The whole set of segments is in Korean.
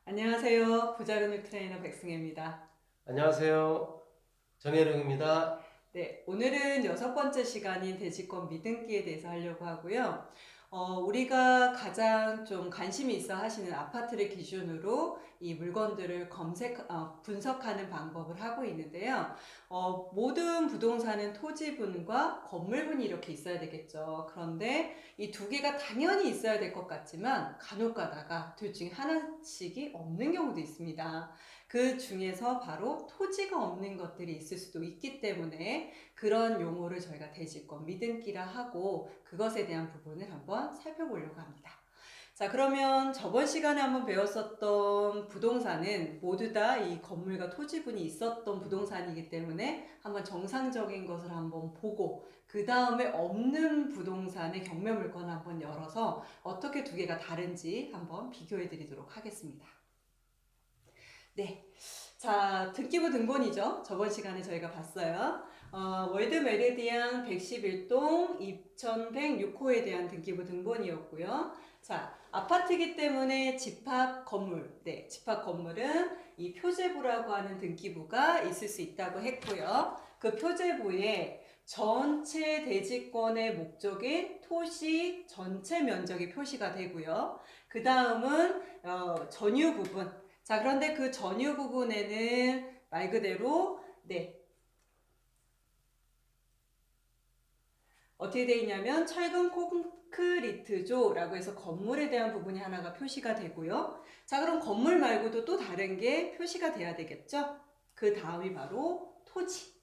안녕하세요. 부자근육 트레이너 백승혜입니다. 안녕하세요. 정혜령입니다. 네, 오늘은 여섯 번째 시간인 대지권 미등기에 대해서 하려고 하고요. 우리가 가장 좀 관심이 있어 하시는 아파트를 기준으로 이 물건들을 분석하는 방법을 하고 있는데요. 모든 부동산은 토지분과 건물분이 이렇게 있어야 되겠죠. 그런데 이 두 개가 당연히 있어야 될 것 같지만 간혹 가다가 둘 중에 하나씩이 없는 경우도 있습니다. 그 중에서 바로 토지가 없는 것들이 있을 수도 있기 때문에 그런 용어를 저희가 대지권 미등기라 하고 그것에 대한 부분을 한번 살펴보려고 합니다. 자, 그러면 저번 시간에 한번 배웠었던 부동산은 모두 다 이 건물과 토지분이 있었던 부동산이기 때문에 한번 정상적인 것을 한번 보고 그 다음에 없는 부동산의 경매 물건을 한번 열어서 어떻게 두 개가 다른지 한번 비교해 드리도록 하겠습니다. 네. 자, 등기부 등본이죠. 저번 시간에 저희가 봤어요. 월드 메리디안 111동 2106호에 대한 등기부 등본이었고요. 자, 아파트이기 때문에 집합 건물, 네, 집합 건물은 이 표제부라고 하는 등기부가 있을 수 있다고 했고요. 그 표제부에 전체 대지권의 목적인 토시 전체 면적이 표시가 되고요. 그 다음은 전유 부분, 자, 그런데 그 전유 부분에는 말 그대로 네, 어떻게 되어 있냐면 철근 콘크리트조라고 해서 건물에 대한 부분이 하나가 표시가 되고요. 자, 그럼 건물 말고도 또 다른 게 표시가 돼야 되겠죠? 그 다음이 바로 토지,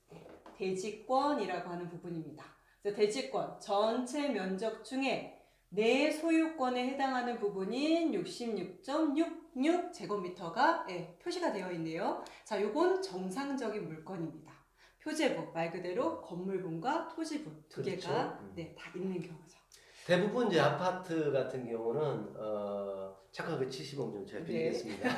대지권이라고 하는 부분입니다. 그래서 대지권 전체 면적 중에 내 소유권에 해당하는 부분인 66.66제곱미터가 표시가 되어 있네요. 자, 요건 정상적인 물건입니다. 표제부, 말 그대로 건물분과 토지분 두 그렇죠. 개가 다 있는 경우죠. 대부분 이제 아파트 같은 경우는 착하게 70억 좀 제가 네. 드리겠습니다.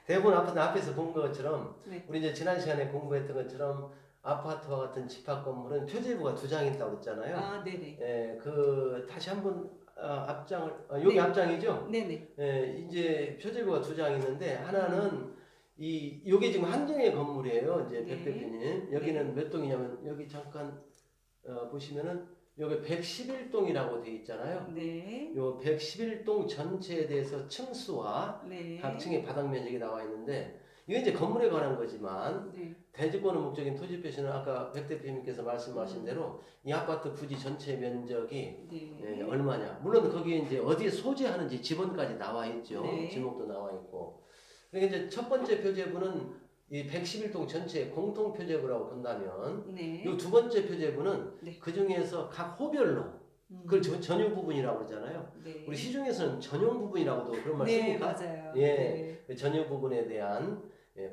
대부분 아파트 앞에서 본 것처럼 네. 우리 이제 지난 시간에 공부했던 것처럼 아파트와 같은 집합 건물은 표제부가 두 장 있다고 그랬잖아요. 아, 네네. 그 다시 한번 앞장을 여기 네. 앞장이죠. 네네. 이제 표제부가 두 장 있는데 하나는 요게 지금 한 동의 건물이에요. 이제 백 네. 대표님 여기는 몇 동이냐면 여기 잠깐 보시면은 여기 111동이라고 되어 있잖아요. 네. 요 111동 전체에 대해서 층수와 각 네. 층의 바닥 면적이 나와 있는데 이게 이제 건물에 관한 거지만 네. 대지권의 목적인 토지 표시는 아까 백 대표님께서 말씀하신 음. 대로 이 아파트 부지 전체 면적이 네. 얼마냐. 물론 거기에 이제 어디에 소재하는지 지번까지 나와 있죠. 네. 지목도 나와 있고. 그러니까 이제 첫 번째 표제부는 이 111동 전체 공통 표제부라고 본다면 네. 이 두 번째 표제부는 네. 그 중에서 각 호별로 그걸 전용 부분이라고 그러잖아요. 네. 우리 시중에서는 전용 부분이라고도 그런 말 네, 씁니까? 맞아요. 예, 네. 그 전용 부분에 대한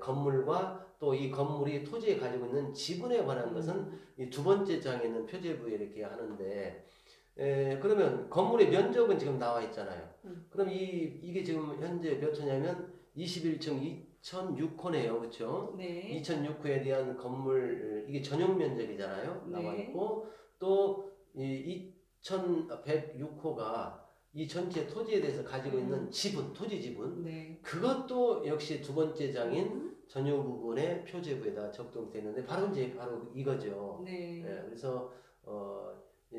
건물과 또 이 건물이 토지에 가지고 있는 지분에 관한 것은 이 두 번째 장에 있는 표제부에 이렇게 하는데 그러면 건물의 면적은 지금 나와 있잖아요. 그럼 이게 지금 현재 몇 호냐면 21층 2006호네요. 그렇죠? 네. 2006호에 대한 건물 이게 전용 면적이잖아요. 나와 네. 있고 또 이 2106호가 이 전체 토지에 대해서 가지고 있는 지분, 토지 지분 네. 그것도 역시 두 번째 장인 전용 부분의 표제부에다 적동되는데 바로 이거죠. 네. 그래서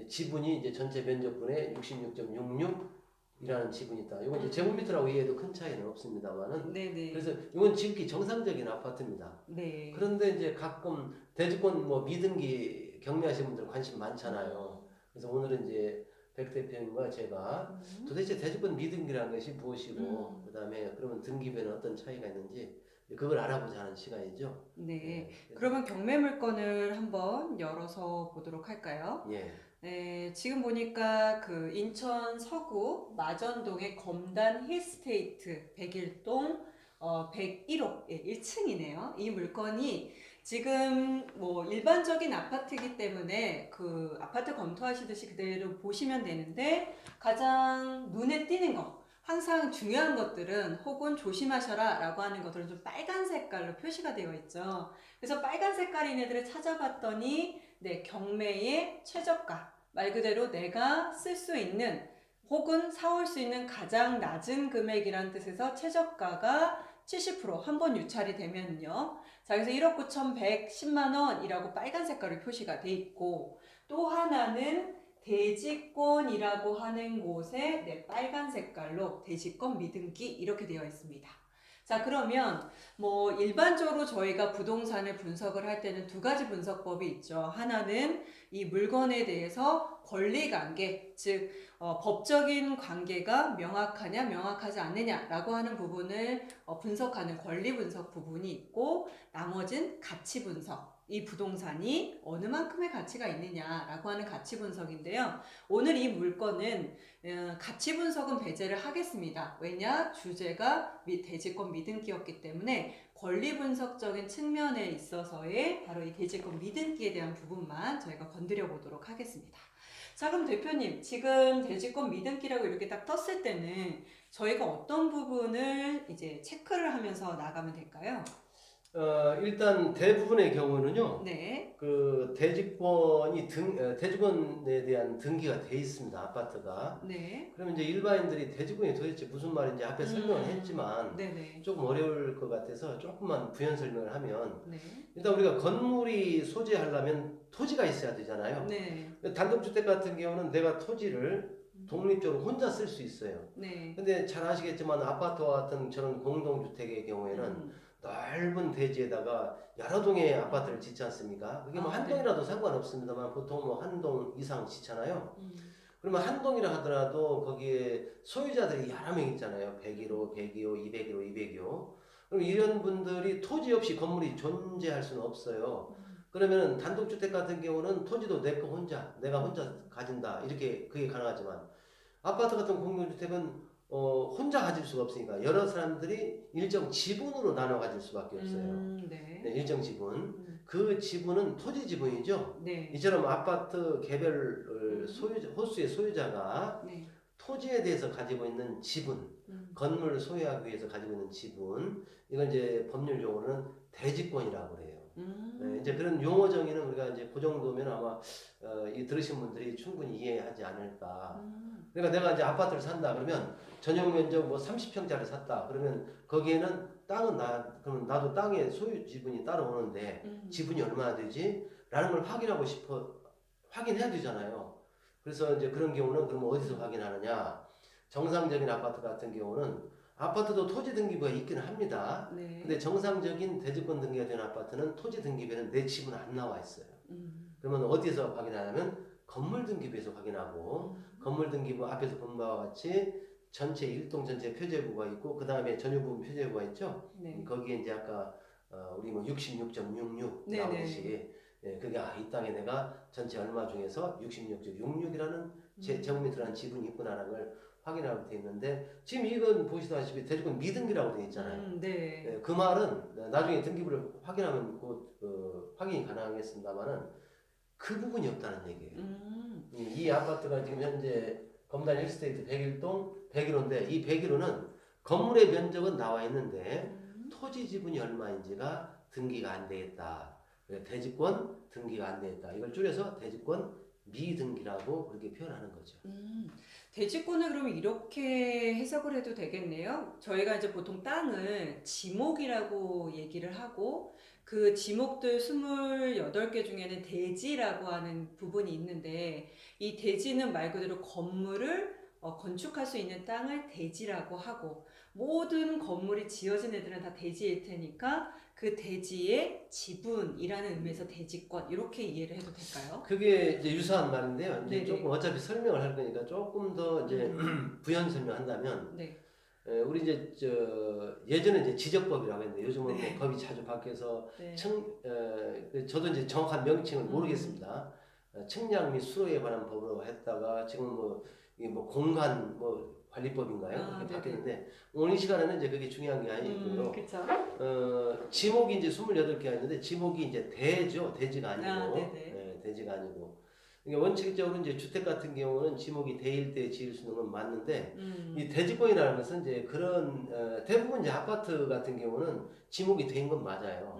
지분이 이제 전체 면적분의 66.66이라는 지분이 있다. 이건 이제 제곱미터라고 이해해도 큰 차이는 없습니다만은. 네네. 그래서 이건 지극히 정상적인 아파트입니다. 네. 그런데 이제 가끔 대지권 뭐 미등기 경매하시는 분들 관심 많잖아요. 그래서 오늘은 이제 백 대표님과 제가 도대체 대지권 미등기라는 것이 무엇이고 그다음에 그러면 등기부에는 어떤 차이가 있는지 그걸 알아보자 하는 시간이죠. 네. 그러면 경매 물건을 한번 열어서 보도록 할까요? 예. 네, 지금 보니까 그 인천 서구 마전동의 검단 힐스테이트 101동 101호 1층이네요. 이 물건이 지금 뭐 일반적인 아파트이기 때문에 그 아파트 검토하시듯이 그대로 보시면 되는데 가장 눈에 띄는 거 항상 중요한 것들은 혹은 조심하셔라 라고 하는 것들은 좀 빨간 색깔로 표시가 되어 있죠. 그래서 빨간 색깔인 애들을 찾아봤더니 네, 경매의 최저가 말 그대로 내가 쓸 수 있는 혹은 사올 수 있는 가장 낮은 금액이란 뜻에서 최저가가 70% 한 번 유찰이 되면요. 자, 그래서 1억 9,110만 원이라고 빨간 색깔로 표시가 돼 있고, 또 하나는 대지권이라고 하는 곳에 네, 빨간 색깔로 대지권 미등기 이렇게 되어 있습니다. 자, 그러면 뭐 일반적으로 저희가 부동산을 분석을 할 때는 두 가지 분석법이 있죠. 하나는 이 물건에 대해서 권리관계, 즉 법적인 관계가 명확하냐 명확하지 않느냐라고 하는 부분을 분석하는 권리 분석 부분이 있고, 나머지는 가치 분석. 이 부동산이 어느 만큼의 가치가 있느냐라고 하는 가치 분석인데요. 오늘 이 물건은 가치 분석은 배제를 하겠습니다. 왜냐? 주제가 대지권 미등기였기 때문에 권리 분석적인 측면에 있어서의 바로 이 대지권 미등기에 대한 부분만 저희가 건드려 보도록 하겠습니다. 자, 그럼 대표님, 지금 대지권 미등기라고 이렇게 딱 떴을 때는 저희가 어떤 부분을 이제 체크를 하면서 나가면 될까요? 일단 대부분의 경우는요. 네. 그 대지권에 대한 등기가 돼 있습니다. 아파트가. 네. 그러면 이제 일반인들이 대지권이 도대체 무슨 말인지 앞에 설명을 했지만 네네. 조금 어려울 것 같아서 조금만 부연 설명을 하면, 네. 일단 우리가 건물이 소재하려면 토지가 있어야 되잖아요. 네. 단독주택 같은 경우는 내가 토지를 독립적으로 혼자 쓸 수 있어요. 네. 근데 잘 아시겠지만 아파트와 같은 저런 공동주택의 경우에는 넓은 대지에다가 여러 동의 아파트를 짓지 않습니까? 그게 뭐 한 네. 동이라도 상관없습니다만 보통 뭐 한 동 이상 짓잖아요. 음. 그러면 한 동이라 하더라도 거기에 소유자들이 여러 명 있잖아요. 101호, 102호, 201호, 202호. 그럼 이런 분들이 토지 없이 건물이 존재할 수는 없어요. 그러면 단독주택 같은 경우는 토지도 내가 혼자 가진다. 이렇게 그게 가능하지만, 아파트 같은 공동주택은 혼자 가질 수가 없으니까 여러 사람들이 일정 지분으로 나눠 가질 수밖에 없어요. 네. 네, 일정 지분. 그 지분은 토지 지분이죠. 네. 이처럼 아파트 개별 호수의 소유자가 네. 토지에 대해서 가지고 있는 지분, 건물을 소유하기 위해서 가지고 있는 지분, 이건 이제 법률용어로는 대지권이라고 그래요. 네, 이제 그런 용어 정의는 우리가 이제 그 정도면 아마 이 들으신 분들이 충분히 이해하지 않을까. 그러니까 내가 이제 아파트를 산다 그러면 전용 면적 뭐 30평짜리 샀다 그러면 거기에는 땅은 그러면 나도 땅에 소유 지분이 따로 오는데 지분이 얼마나 되지? 라는 걸 확인해야 되잖아요. 그래서 이제 그런 경우는 그럼 어디서 확인하느냐? 정상적인 아파트 같은 경우는 아파트도 토지 등기부가 있기는 합니다. 네. 근데 정상적인 대지권 등기가 된 아파트는 토지 등기부에는 내 집은 안 나와 있어요. 그러면 어디서 확인하냐면 건물 등기부에서 확인하고, 건물 등기부 앞에서 본 바와 같이 전체 일동 전체 표제부가 있고 그 다음에 전유부분 표제부가 있죠. 네. 거기에 이제 아까 우리 뭐 66.66 네네. 나오듯이 그게 이 땅에 내가 전체 얼마 중에서 66.66이라는 제곱미 들어간 지분이 있구나라는 걸 확인하고 되어 있는데, 지금 이건 보시다시피 대지권 미등기라고 되어 있잖아요. 네. 그 말은 나중에 등기부를 확인하면 곧 확인이 가능하겠습니다만은 그 부분이 없다는 얘기예요. 이 아파트가 지금 현재 검단 힐스테이트 101동 101호인데 이 101호는 건물의 면적은 나와 있는데 토지 지분이 얼마인지가 등기가 안 되겠다. 대지권 등기가 안 되겠다. 이걸 줄여서 대지권 미등기라고 그렇게 표현하는 거죠. 대지권을 그러면 이렇게 해석을 해도 되겠네요. 저희가 이제 보통 땅을 지목이라고 얘기를 하고, 그 지목들 28개 중에는 대지라고 하는 부분이 있는데, 이 대지는 말 그대로 건물을 건축할 수 있는 땅을 대지라고 하고, 모든 건물이 지어진 애들은 다 대지일 테니까 그 대지의 지분이라는 의미에서 대지권, 이렇게 이해를 해도 될까요? 그게 이제 유사한 말인데요. 이제 네네. 조금 어차피 설명을 할 거니까 조금 더 이제 부연 설명한다면, 네. 우리 이제 예전에 이제 지적법이라고 했는데 요즘은 네. 뭐 법이 자주 바뀌어서 네. 저도 이제 정확한 명칭을 모르겠습니다. 측량 및 수로에 관한 법으로 했다가 지금 이게 공간 관리법인가요? 그렇게 네네. 바뀌었는데 오늘 이 시간에는 이제 그게 중요한 게 아니고요. 그쵸. 지목이 이제 28개가 있는데 지목이 이제 대지가 아니고, 네네. 대지가 아니고. 그러니까 원칙적으로 이제 주택 같은 경우는 지목이 대일 때 지을 수 있는 건 맞는데, 이 대지권이라는 것은 이제 그런 대부분 이제 아파트 같은 경우는 지목이 대인 건 맞아요.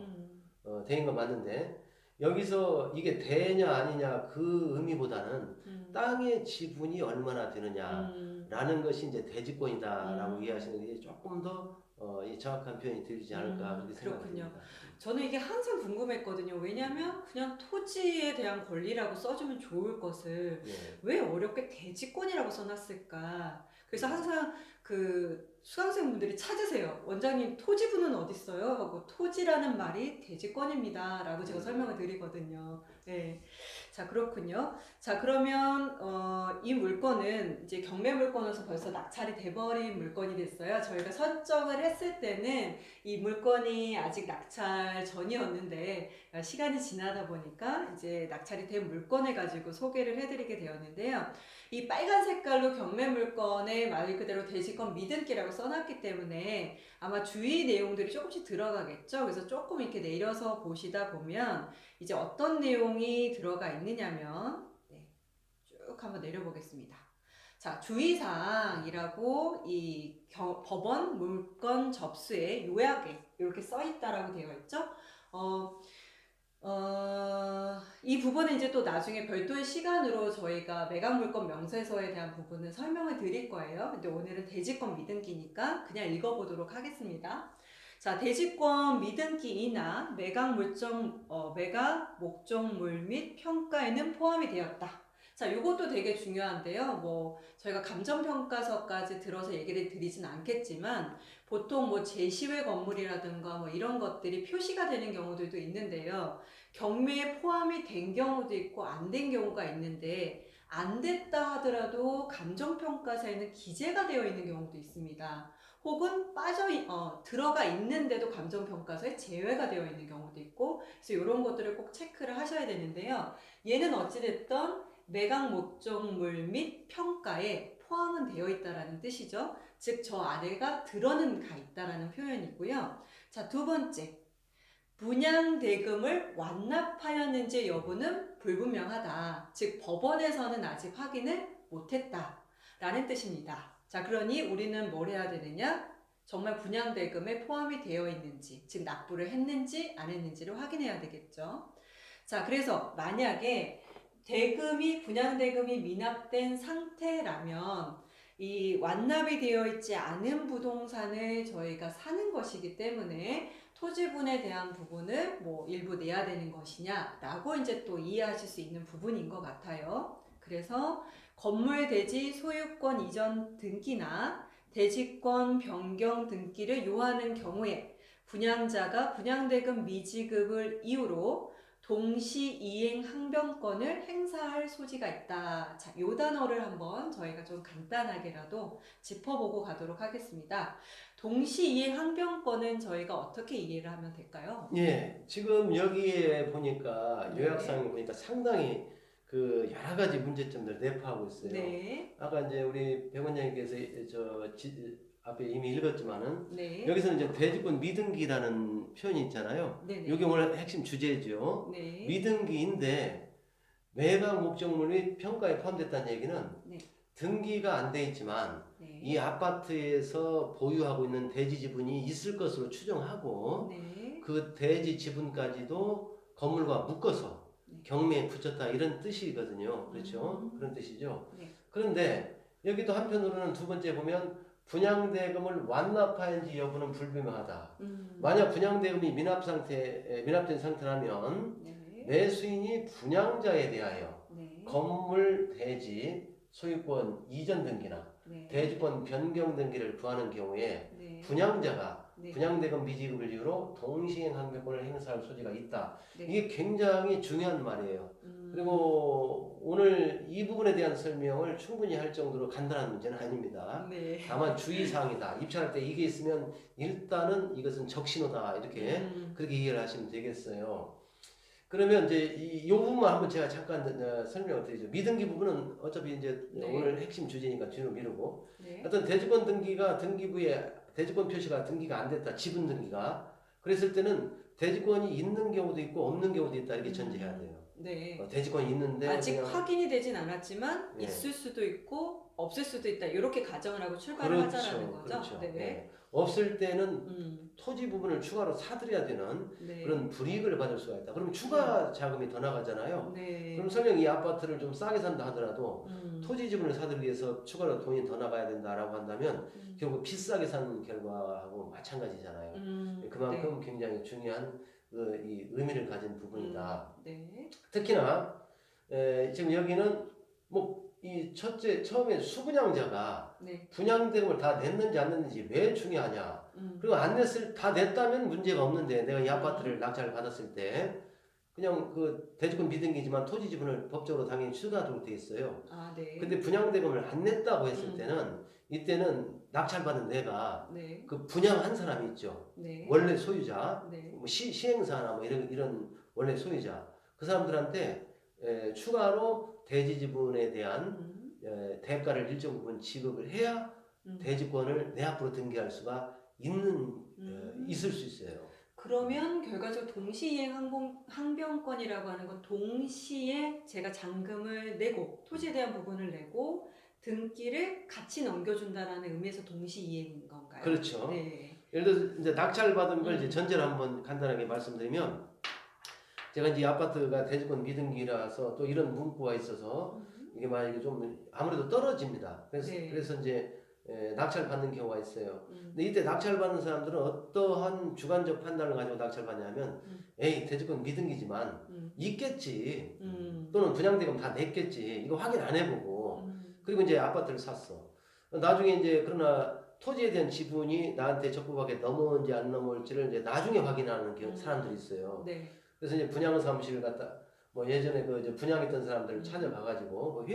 대인 건 맞는데, 여기서 이게 대냐 아니냐 그 의미보다는 음. 땅의 지분이 얼마나 되느냐라는 음. 것이 이제 대지권이다라고 음. 이해하시는 게 조금 더 이 정확한 표현이 들리지 않을까 그렇게 그렇군요. 생각합니다. 저는 이게 항상 궁금했거든요. 왜냐면 그냥 토지에 대한 권리라고 써주면 좋을 것을 예. 왜 어렵게 대지권이라고 써놨을까? 그래서 항상 그 수강생분들이 찾으세요. 원장님 토지분은 어디 있어요? 하고 토지라는 말이 대지권입니다. 라고 제가 설명을 드리거든요. 네. 자, 그렇군요. 자, 그러면 이 물건은 이제 경매 물건으로서 벌써 낙찰이 돼버린 물건이 됐어요. 저희가 선정을 했을 때는 이 물건이 아직 낙찰 전이었는데 시간이 지나다 보니까 이제 낙찰이 된 물건을 가지고 소개를 해드리게 되었는데요. 이 빨간 색깔로 경매 물건에 말 그대로 대지권 미등기라고 써놨기 때문에 아마 주의 내용들이 조금씩 들어가겠죠. 그래서 조금 이렇게 내려서 보시다 보면 이제 어떤 내용이 들어가 있느냐면 네, 쭉 한번 내려보겠습니다. 자, 주의사항이라고 이 법원 물건 접수에 요약에 이렇게 써 있다라고 되어 있죠. 이 부분은 이제 또 나중에 별도의 시간으로 저희가 매각 물건 명세서에 대한 부분은 설명을 드릴 거예요. 근데 오늘은 대지권 미등기니까 그냥 읽어보도록 하겠습니다. 자, 대지권 미등기이나 매각 목적물 및 평가에는 포함이 되었다. 자, 이것도 되게 중요한데요. 뭐 저희가 감정평가서까지 들어서 얘기를 드리진 않겠지만 보통 뭐 제시외 건물이라든가 뭐 이런 것들이 표시가 되는 경우들도 있는데요. 경매에 포함이 된 경우도 있고 안 된 경우가 있는데 안 됐다 하더라도 감정평가서에는 기재가 되어 있는 경우도 있습니다. 혹은 들어가 있는데도 감정평가서에 제외가 되어 있는 경우도 있고, 그래서 이런 것들을 꼭 체크를 하셔야 되는데요. 얘는 어찌됐든 매각 목적물 및 평가에 포함은 되어 있다라는 뜻이죠. 즉, 저 아래가 들어는 가 있다라는 표현이고요. 자, 두 번째. 분양대금을 완납하였는지 여부는 불분명하다. 즉, 법원에서는 아직 확인을 못했다라는 뜻입니다. 자, 그러니 우리는 뭘 해야 되느냐? 정말 분양대금에 포함이 되어 있는지, 즉 납부를 했는지 안 했는지를 확인해야 되겠죠. 자, 그래서 만약에 분양대금이 미납된 상태라면 이 완납이 되어 있지 않은 부동산을 저희가 사는 것이기 때문에 토지분에 대한 부분을 뭐 일부 내야 되는 것이냐라고 이제 또 이해하실 수 있는 부분인 것 같아요. 그래서 건물 대지 소유권 이전 등기나 대지권 변경 등기를 요하는 경우에 분양자가 분양대금 미지급을 이유로 동시 이행 항변권을 행사할 소지가 있다. 자, 요 단어를 한번 저희가 좀 간단하게라도 짚어보고 가도록 하겠습니다. 동시 이행 항변권은 저희가 어떻게 이해를 하면 될까요? 예, 지금 여기에 보니까 네. 요약상에 보니까 상당히 그 여러 가지 문제점들 내포하고 있어요. 네. 아까 이제 우리 백 원장님께서 앞에 이미 읽었지만은 네. 여기서는 이제 대지권 미등기라는 표현이 있잖아요. 네네. 이게 오늘 핵심 주제죠. 네. 미등기인데 매각 목적물 및 평가에 포함됐다는 얘기는 네. 등기가 안 돼 있지만 네. 이 아파트에서 보유하고 있는 대지 지분이 있을 것으로 추정하고 네. 그 대지 지분까지도 건물과 묶어서 네. 경매에 붙였다 이런 뜻이거든요. 그렇죠? 그런 뜻이죠. 네. 그런데 여기도 한편으로는 두 번째 보면 분양대금을 완납하는지 여부는 불분명하다. 만약 분양대금이 미납된 상태라면 네. 매수인이 분양자에 대하여 네. 건물 대지 소유권 이전 등기나 네. 대지권 변경 등기를 구하는 경우에 네. 분양자가 네. 분양대금 미지급을 이유로 동시행 항변권을 행사할 소지가 있다. 네. 이게 굉장히 중요한 말이에요. 음. 그리고 오늘 이 부분에 대한 설명을 충분히 할 정도로 간단한 문제는 아닙니다. 네. 다만 주의사항이다. 입찰할 때 이게 있으면 일단은 이것은 적신호다. 이렇게 그렇게 이해를 하시면 되겠어요. 그러면 이제 이 부분만 한번 제가 잠깐 설명을 드리죠. 미등기 부분은 어차피 이제 네. 오늘 핵심 주제니까 뒤로 미루고 네. 어떤 대지권 등기가 등기부에 대지권 표시가 등기가 안 됐다. 지분 등기가 그랬을 때는 대지권이 있는 경우도 있고 없는 경우도 있다. 이렇게 전제해야 돼요. 네. 대지권이 있는데 아직 그냥 확인이 되진 않았지만 예. 있을 수도 있고 없을 수도 있다. 이렇게 가정을 하고 출발을 하자라는 거죠. 그렇죠. 네. 네. 없을 때는 토지 부분을 추가로 사들여야 되는 네. 그런 불이익을 받을 수가 있다. 그럼 추가 자금이 더 나가잖아요. 네. 그럼 설령 이 아파트를 좀 싸게 산다 하더라도 토지 지분을 사들기 위해서 추가로 돈이 더 나가야 된다라고 한다면 결국 비싸게 산 결과하고 마찬가지잖아요. 그만큼 네. 굉장히 중요한 이 의미를 가진 부분이다. 네. 특히나 지금 여기는 뭐 이 첫째 처음에 수분양자가 네. 분양된 걸 다 냈는지 안 냈는지 왜 중요하냐? 그리고 안 냈을 다 냈다면 문제가 없는데 내가 이 아파트를 낙찰 받았을 때 그냥 그 대지권 비등기지만 토지 지분을 법적으로 당연히 취소하도록 돼 있어요. 아, 네. 근데 분양대금을 안 냈다고 했을 때는 이때는 낙찰받은 내가 네. 그 분양한 사람이 있죠. 네. 원래 소유자, 네. 뭐 시행사나 뭐 이런 원래 소유자 그 사람들한테 추가로 대지 지분에 대한 대가를 일정 부분 지급을 해야 대지권을 내 앞으로 등기할 수가 있을 수 있어요. 그러면 결과적으로 동시이행 항변권이라고 하는 건 동시에 제가 잔금을 내고 토지에 대한 부분을 내고 등기를 같이 넘겨준다라는 의미에서 동시이행인 건가요? 그렇죠. 네. 예를 들어서 이제 낙찰 받은 걸 이제 전제를 한번 간단하게 말씀드리면 제가 이제 아파트가 대지권 미등기라서 또 이런 문구가 있어서 이게 만약에 좀 아무래도 떨어집니다. 그래서 이제 낙찰 받는 경우가 있어요. 근데 이때 낙찰 받는 사람들은 어떠한 주관적 판단을 가지고 낙찰 받냐면 에이 대지권 미등기지만 있겠지 또는 분양대금 다 냈겠지 이거 확인 안 해보고 그리고 이제 아파트를 샀어. 나중에 이제 그러나 토지에 대한 지분이 나한테 적법하게 넘어온지 안 넘어올지를 이제 나중에 확인하는 사람들이 있어요. 네. 그래서 이제 분양 사무실을 갖다 뭐 예전에 그 이제 분양했던 사람들을 찾아가가지고 뭐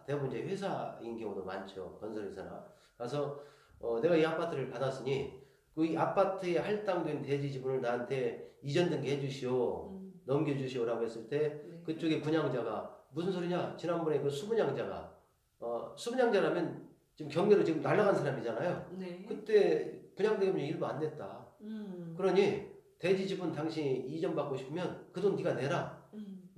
대부분 이제 회사인 경우도 많죠. 건설회사나 가서 내가 이 아파트를 받았으니 그 이 아파트에 할당된 대지 지분을 나한테 이전 등기해 주시오, 넘겨주시오라고 했을 때 그쪽에 분양자가 무슨 소리냐? 지난번에 그 수분양자가 수분양자라면 지금 경매로 지금 날아간 사람이잖아요. 네. 그때 분양대금이 일부 안 냈다. 그러니 대지 지분 당신이 이전받고 싶으면 그 돈 네가 내라.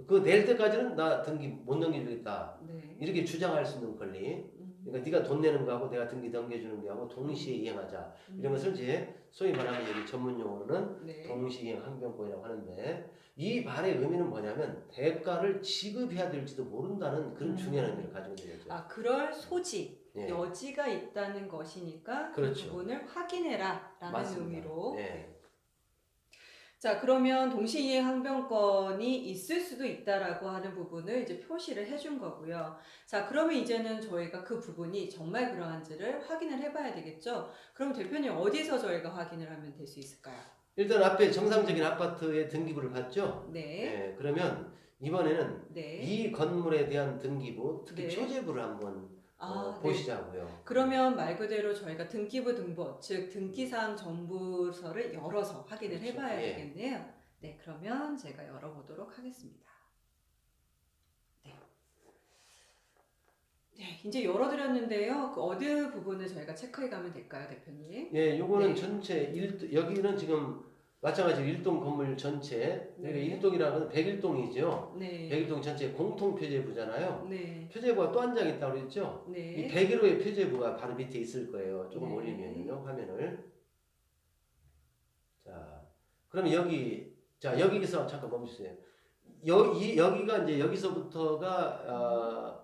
그 낼 때까지는 나 등기 못 넘겨주겠다. 네. 이렇게 주장할 수 있는 권리. 그러니까 네가 돈 내는 거하고 내가 등기 넘겨주는 거하고 동시에 이행하자. 이런 것을 이제 소위 말하는 여기 전문 용어로는 네. 동시이행 항변권이라고 하는데 이 말의 의미는 뭐냐면 대가를 지급해야 될지도 모른다는 그런 중요한 의미를 가지고 있는 거죠. 아, 그럴 소지, 예. 여지가 있다는 것이니까 그렇죠. 그 부분을 확인해라라는 맞습니다. 의미로. 예. 자, 그러면 동시이행 항변권이 있을 수도 있다라고 하는 부분을 이제 표시를 해준 거고요. 자, 그러면 이제는 저희가 그 부분이 정말 그러한지를 확인을 해봐야 되겠죠. 그럼 대표님 어디서 저희가 확인을 하면 될 수 있을까요? 일단 앞에 정상적인 아파트의 등기부를 봤죠. 네. 그러면 이번에는 네. 이 건물에 대한 등기부, 특히 네. 표제부를 한번 네. 보시자고요. 그러면 말 그대로 저희가 등기부 등본, 즉 등기사항 정보서를 열어서 확인을 그렇죠. 해봐야 예. 되겠네요. 네, 그러면 제가 열어보도록 하겠습니다. 네. 네, 이제 열어드렸는데요. 그 어느 부분을 저희가 체크해 가면 될까요, 대표님? 예, 요거는 네. 전체 여기는 지금 마찬가지로 1동 건물 전체, 네. 1동이라는 101동이죠. 네. 101동 전체 공통 표제부잖아요. 네. 표제부가 또 한 장 있다고 그랬죠? 네. 이 101호의 표제부가 바로 밑에 있을 거예요. 조금 네. 올리면요, 화면을. 자, 그럼 여기서 잠깐 멈추세요. 여기가 이제 여기서부터가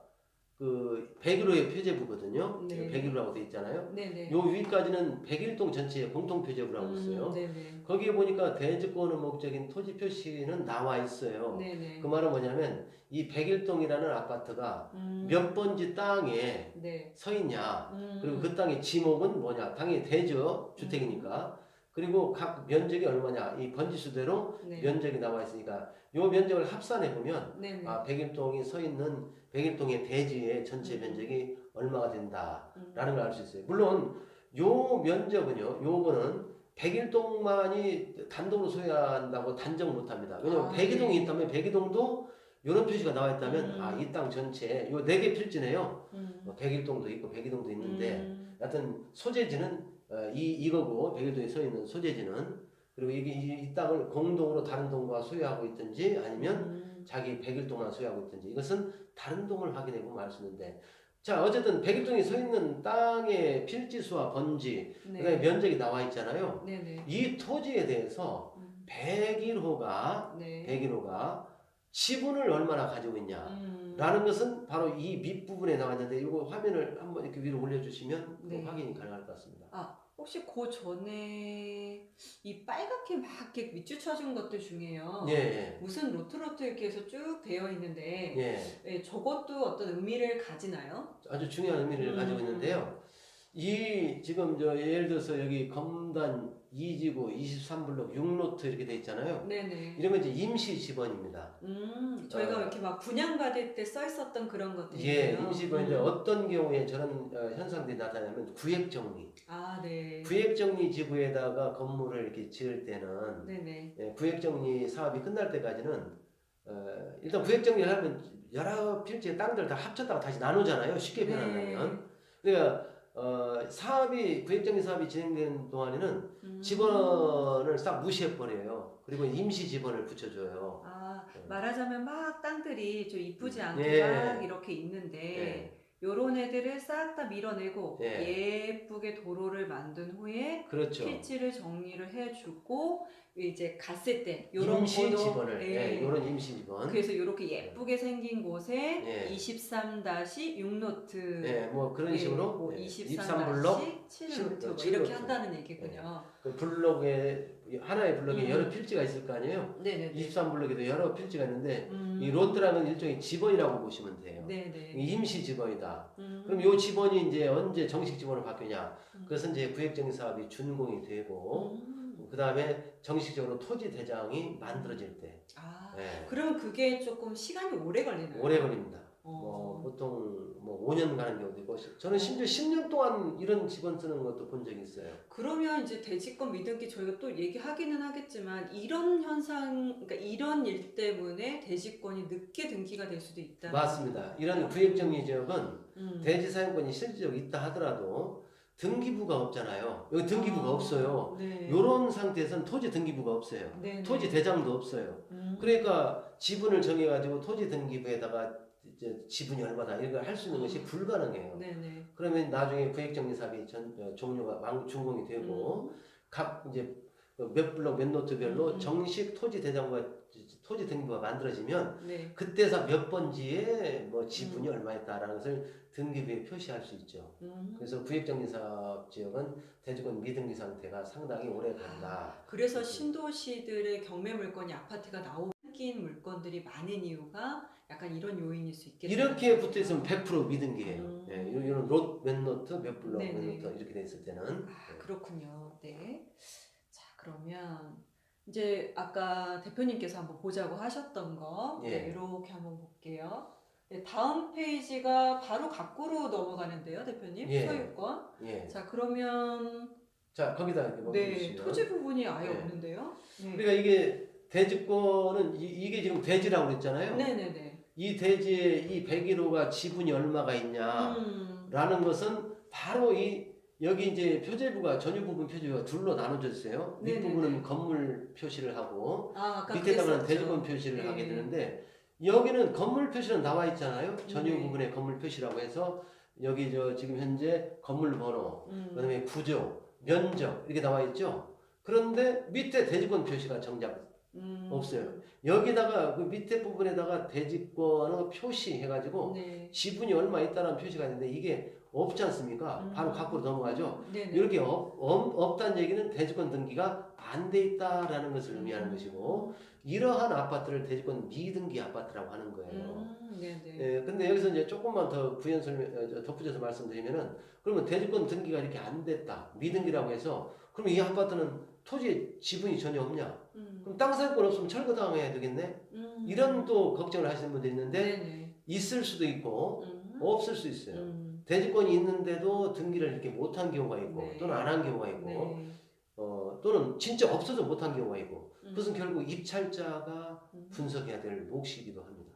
그 101호의 표제부거든요. 네. 101호라고 돼 있잖아요. 네네. 요 위까지는 101동 전체의 공통 표제부라고 있어요. 네네. 거기에 보니까 대지권의 목적인 토지 표시는 나와 있어요. 네네. 그 말은 뭐냐면 이 101동이라는 아파트가 몇 번지 땅에 네. 서 있냐. 그리고 그 땅의 지목은 뭐냐. 당연히 대저 주택이니까. 그리고 각 면적이 얼마냐. 이 번지수대로 네. 면적이 나와 있으니까 요 면적을 합산해 보면 네네. 101동이 서 있는 101동의 대지의 전체 면적이 얼마가 된다라는 걸 알 수 있어요. 물론 요 면적은요. 요거는 101동만이 단독으로 소유한다고 단정 못합니다. 왜냐면 102동이 있다면 102동도 이런 표시가 나와 있다면 이 땅 전체 요 4개 필지네요. 101동도 있고 102동도 있는데 하여튼 소재지는 이거고 101동에 서 있는 소재지는 그리고 이 땅을 공동으로 다른 동과 소유하고 있든지 아니면 자기 101동만 소유하고 있든지 이것은 다른 동을 확인해 보면 알 수 있는데 자, 어쨌든 101동이 서 있는 땅의 필지수와 번지, 그다음에 면적이 나와 있잖아요. 네네. 이 토지에 대해서 101호가 네. 101호가 지분을 얼마나 가지고 있냐. 라는 것은 바로 이 밑부분에 나와 있는데 이거 화면을 한번 이렇게 위로 올려주시면 네. 확인이 가능할 것 같습니다. 혹시 그 전에 이 빨갛게 막 이렇게 밑줄쳐준 것들 중에요. 예, 무슨 로트 이렇게 해서 쭉 되어 있는데 예. 저것도 어떤 의미를 가지나요? 아주 중요한 의미를 가지고 있는데요. 이 지금 저 예를 들어서 여기 검단 2지구 23블록 6로트 이렇게 돼 있잖아요. 네네. 이런 건 이제 임시 지번입니다. 저희가 이렇게 막 분양받을 때 써 있었던 그런 예, 것들이에요. 임시 지번인데 어떤 경우에 저런 현상들이 나타나면 구획 정리. 네. 구획 정리 지구에다가 건물을 이렇게 지을 때는 네네. 예, 구획 정리 사업이 끝날 때까지는 일단 구획 정리를 하면 여러 필지의 땅들 다 합쳤다가 다시 나누잖아요. 쉽게 표현하면. 그러니까 구획정리 사업이 진행되는 동안에는 지번을 싹 무시해 버려요. 그리고 임시 지번을 붙여줘요. 말하자면 막 땅들이 좀 이쁘지 않게 예. 막 이렇게 있는데 요런 애들을 싹 다 밀어내고 예쁘게 도로를 만든 후에 그렇죠. 필지를 정리를 해주고 이제 갔을 때 요런 임시 지번을 요런 임시 지번. 그래서 요렇게 예쁘게 생긴 곳에 23-6노트 뭐 그런 식으로 뭐 23블록 7노트 뭐 이렇게 한다는 얘기군요. 그 블록에 하나의 블록에 여러 필지가 있을 거 아니에요. 네네. 23블록에도 여러 필지가 있는데 이 로트라는 일종의 지번이라고 보시면 돼요. 네네. 임시 지번이다. 그럼 이 지번이 이제 언제 정식 지번으로 바뀌냐? 그것은 이제 구획정리 사업이 준공이 되고 그 다음에 정식적으로 토지 대장이 만들어질 때. 그러면 그게 조금 시간이 오래 걸리나요? 오래 걸립니다. 보통 5년 가는 경우도 있고 저는 심지어 10년 동안 이런 지번 쓰는 것도 본 적이 있어요. 그러면 이제 대지권 미등기 저희가 또 얘기하기는 하겠지만 이런 현상, 그러니까 이런 일 때문에 대지권이 늦게 등기가 될 수도 있다. 맞습니다. 이런 구획정리 지역은 대지 사용권이 실질적으로 있다 하더라도 등기부가 없잖아요. 여기 등기부가 없어요. 이런 상태에서는 토지 등기부가 없어요. 토지 대장도 없어요. 그러니까 지분을 정해가지고 토지 등기부에다가 이제 지분이 얼마다 이런 걸 할 수 있는 것이 불가능해요. 그러면 나중에 구획정리 사업이 종료가 준공이 되고 각 이제 몇 블록 몇 노트별로 정식 토지 대장과 토지 등기부가 만들어지면 그때서 몇 번지에 뭐 지분이 얼마였다라는 것을 등기부에 표시할 수 있죠. 그래서 구획정리 사업 지역은 대지권 미등기 상태가 상당히 오래 간다. 그래서 신도시들의 경매 물건이 아파트가 나오긴 물건들이 많은 이유가 약간 이런 요인일 수 있겠네요. 이렇게 붙어 있으면 100% 미등기예요. 이런 몇 노트, 몇 블록, 몇 노트 이렇게 돼 있을 때는. 그렇군요. 네. 자, 그러면 이제 아까 대표님께서 한번 보자고 하셨던 거 이렇게 한번 볼게요. 다음 페이지가 바로 밖으로 넘어가는데요, 대표님. 소유권. 자, 그러면 거기다 이렇게 네, 토지 부분이 아예 없는데요. 그러니까 이게 대지권은 이게 지금 대지라고 그랬잖아요. 네네네. 이 대지에 이 101호가 지분이 얼마가 있냐라는 것은 바로 여기 이제 표제부가 전유 부분 표제부가 둘로 나눠져 있어요. 윗부분은 건물 표시를 하고 밑에다가는 대지권 표시를 하게 되는데 여기는 건물 표시는 나와 있잖아요. 전유 부분에 건물 표시라고 해서 여기 지금 현재 건물 번호, 그다음에 구조, 면적 이렇게 나와 있죠. 그런데 밑에 대지권 표시가 정작 없어요. 여기다가 그 밑에 부분에다가 대지권을 표시해가지고 지분이 얼마 있다는 표시가 있는데 이게 없지 않습니까? 바로 밖으로 넘어가죠. 이렇게 없다는 얘기는 대지권 등기가 안 돼 있다라는 것을 의미하는 것이고 이러한 아파트를 대지권 미등기 아파트라고 하는 거예요. 근데 여기서 이제 조금만 더 부연 설명 덧붙여서 말씀드리면은 그러면 대지권 등기가 이렇게 안 됐다 미등기라고 해서 그러면 이 아파트는 토지에 지분이 전혀 없냐? 그럼 땅 사용권 없으면 철거당해야 되겠네? 이런 또 걱정을 하시는 분들이 있는데 있을 수도 있고 없을 수 있어요. 대지권이 있는데도 등기를 이렇게 못한 경우가 있고 또는 안 한 경우가 있고 또는 진짜 없어서 못한 경우가 있고 그것은 결국 입찰자가 분석해야 될 몫이기도 합니다.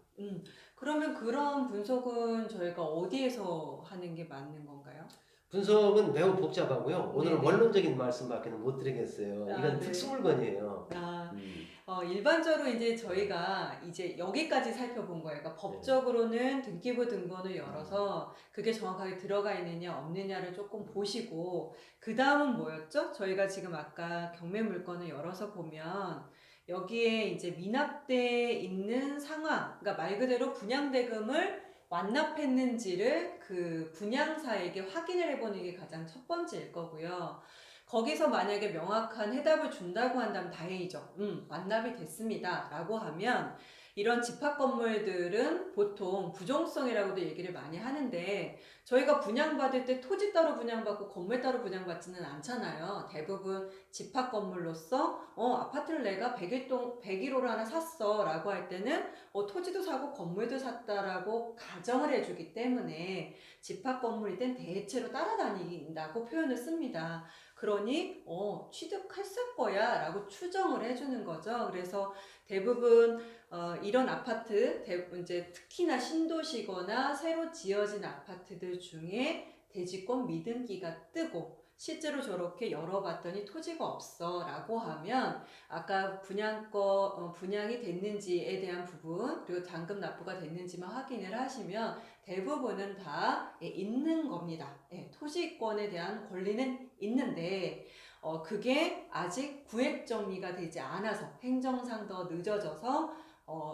그러면 그런 분석은 저희가 어디에서 하는 게 맞는 건가요? 분석은 매우 복잡하고요. 오늘은 원론적인 말씀밖에 못 드리겠어요. 이건 특수 물건이에요. 그렇구나. 음. 일반적으로 이제 저희가 이제 여기까지 살펴본 거예요. 그러니까 법적으로는 등기부 등본을 열어서 그게 정확하게 들어가 있느냐 없느냐를 조금 보시고 그 다음은 뭐였죠? 저희가 지금 아까 경매 물건을 열어서 보면 여기에 이제 미납돼 있는 상황, 그러니까 말 그대로 분양대금을 완납했는지를 그 분양사에게 확인을 해보는 게 가장 첫 번째일 거고요. 거기서 만약에 명확한 해답을 준다고 한다면 다행이죠. 완납이 됐습니다. 라고 하면 이런 집합 건물들은 보통 부종성이라고도 얘기를 많이 하는데 저희가 분양받을 때 토지 따로 분양받고 건물 따로 분양받지는 않잖아요. 대부분 집합 건물로서 아파트를 내가 101호를 하나 샀어 라고 할 때는 토지도 사고 건물도 샀다라고 가정을 해주기 때문에 집합 건물이든 대체로 따라다닌다고 표현을 씁니다. 그러니 취득했을 거야 라고 추정을 해주는 거죠. 그래서 대부분 이런 아파트 이제 특히나 신도시거나 새로 지어진 아파트들 중에 대지권 미등기가 뜨고 실제로 저렇게 열어봤더니 토지가 없어 라고 하면 아까 분양이 됐는지에 대한 부분 그리고 잔금 납부가 됐는지만 확인을 하시면 대부분은 다 있는 겁니다. 토지권에 대한 권리는 있는데 그게 아직 구획 정리가 되지 않아서 행정상 더 늦어져서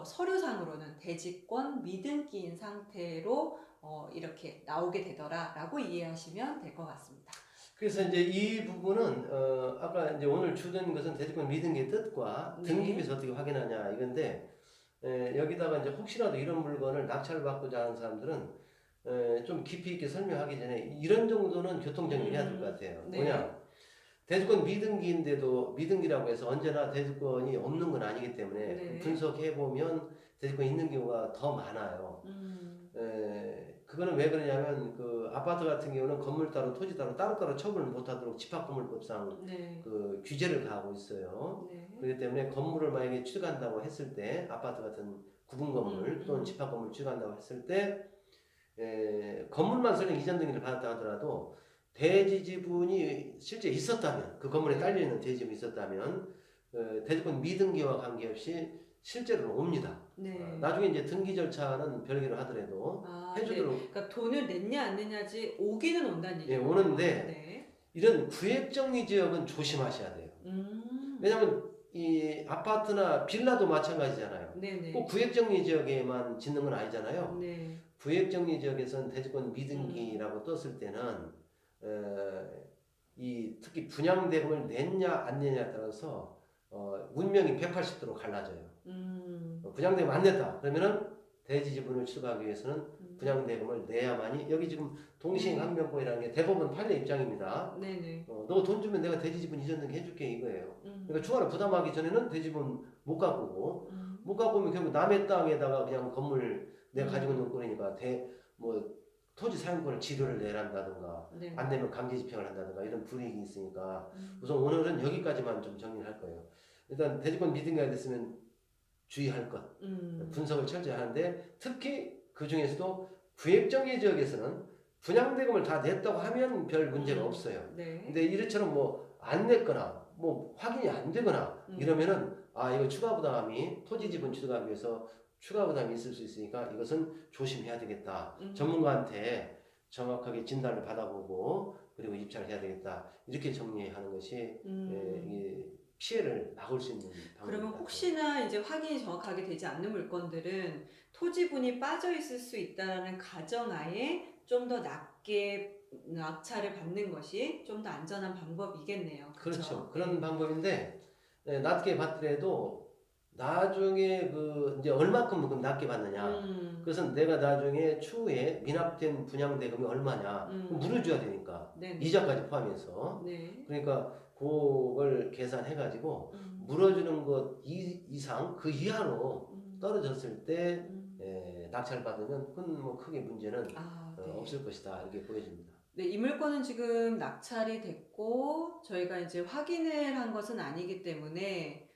서류상으로는 대지권 미등기인 상태로 이렇게 나오게 되더라라고 이해하시면 될 것 같습니다. 그래서 이제 이 부분은 아까 이제 오늘 주된 것은 대지권 미등기의 뜻과 네. 등기부에서 어떻게 확인하냐 이건데 여기다가 이제 혹시라도 이런 물건을 낙찰을 받고자 하는 사람들은 좀 깊이 있게 설명하기 전에 이런 정도는 교통 정리를 해야 될 것 같아요. 네. 뭐냐? 대지권 미등기인데도 미등기라고 해서 언제나 대지권이 없는 건 아니기 때문에 네. 분석해 보면 대지권이 있는 경우가 더 많아요. 그거는 왜 그러냐면 그 아파트 같은 경우는 건물 따로 토지 따로 따로따로 처분을 못하도록 집합건물법상 네. 그 규제를 가하고 있어요. 네. 그렇기 때문에 건물을 만약에 취득한다고 했을 때 아파트 같은 구분 건물 또는 집합 건물 취득한다고 했을 때 건물만 설령 이전 등기를 받았다 하더라도 대지 지분이 실제 있었다면 그 건물에 딸려 있는 대지 지분이 있었다면 대지권 미등기와 관계없이 실제로는 옵니다. 네. 나중에 이제 등기 절차는 별개로 하더라도 해주도록. 네. 그러니까 돈을 냈냐 안 냈냐지 오기는 온다는 얘기죠. 오는데 네. 이런 구획정리 지역은 조심하셔야 돼요. 왜냐하면 이 아파트나 빌라도 마찬가지잖아요. 네네. 꼭 구획정리 지역에만 짓는 건 아니잖아요. 네. 구획정리 지역에서는 대지권 미등기라고 떴을 때는 이 특히 분양대금을 냈냐 안 냈냐에 따라서 운명이 180도로 갈라져요. 분양대금 안 냈다 그러면은 대지 지분을 취득하기 위해서는 분양대금을 내야만이 여기 지금 동시행항변권이라는 게 대법원 판례 입장입니다. 네네. 너 돈 주면 내가 대지 지분 이전 등기 해줄게 이거예요. 그러니까 추가로 부담하기 전에는 대지 지분 못 가꾸고 못 가꾸면 결국 남의 땅에다가 그냥 건물 내가 가지고 있는 꼴이니까 토지 사용권을 지료를 내란다든가 네. 안 내면 강제 집행을 한다든가 이런 불이익이 있으니까 우선 오늘은 여기까지만 좀 정리를 할 거예요. 일단 대지권 미등기가 됐으면 주의할 것 분석을 철저히 하는데 특히 그 중에서도 구획정리 지역에서는 분양대금을 다 냈다고 하면 별 문제가 없어요. 네. 근데 이래처럼 안 냈거나 확인이 안 되거나 이러면은 이거 추가 부담이 토지 지분 취득하기 위해서 추가 부담이 있을 수 있으니까 이것은 조심해야 되겠다. 전문가한테 정확하게 진단을 받아보고 그리고 입찰을 해야 되겠다. 이렇게 정리하는 것이 이 피해를 막을 수 있는 방법입니다. 그러면 혹시나 이제 확인이 정확하게 되지 않는 물건들은 토지분이 빠져 있을 수 있다는 가정하에 좀 더 낮게 낙찰을 받는 것이 좀 더 안전한 방법이겠네요. 그렇죠. 그런 방법인데 낮게 받더라도 나중에 이제 얼마큼 낮게 받느냐. 그것은 내가 나중에 추후에 미납된 분양대금이 얼마냐. 물어줘야 되니까. 네네. 이자까지 포함해서. 네. 그러니까 그걸 계산해가지고 물어주는 것 이상 그 이하로 떨어졌을 때 낙찰 받으면 그건 크게 문제는 네. 없을 것이다 이렇게 보여집니다. 네, 이 물건은 지금 낙찰이 됐고 저희가 이제 확인을 한 것은 아니기 때문에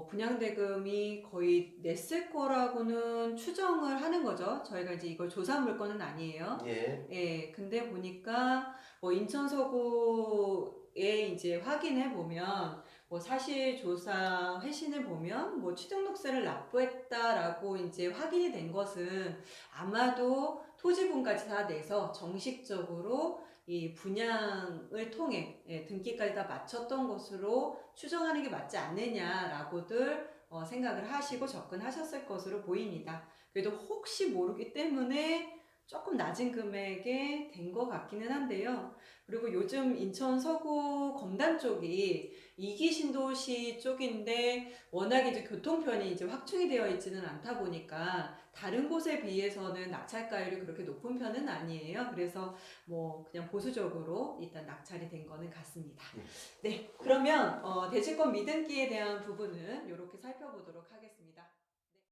분양대금이 거의 냈을 거라고는 추정을 하는 거죠. 저희가 이제 이걸 조사한 물건은 아니에요. 예. 근데 보니까 인천 서구에 이제 확인해 보면 뭐 사실 조사 회신을 보면 뭐 취등록세를 납부했다라고 이제 확인이 된 것은 아마도 토지분까지 다 내서 정식적으로 이 분양을 통해 등기까지 다 마쳤던 것으로 추정하는 게 맞지 않느냐라고들 생각을 하시고 접근하셨을 것으로 보입니다. 그래도 혹시 모르기 때문에 조금 낮은 금액에 된 것 같기는 한데요. 그리고 요즘 인천 서구 검단 쪽이 이기 신도시 쪽인데 워낙 이제 교통편이 이제 확충이 되어 있지는 않다 보니까 다른 곳에 비해서는 낙찰가율이 그렇게 높은 편은 아니에요. 그래서 뭐 그냥 보수적으로 일단 낙찰이 된 거는 같습니다. 네, 그러면 대지권 미등기에 대한 부분은 이렇게 살펴보도록 하겠습니다.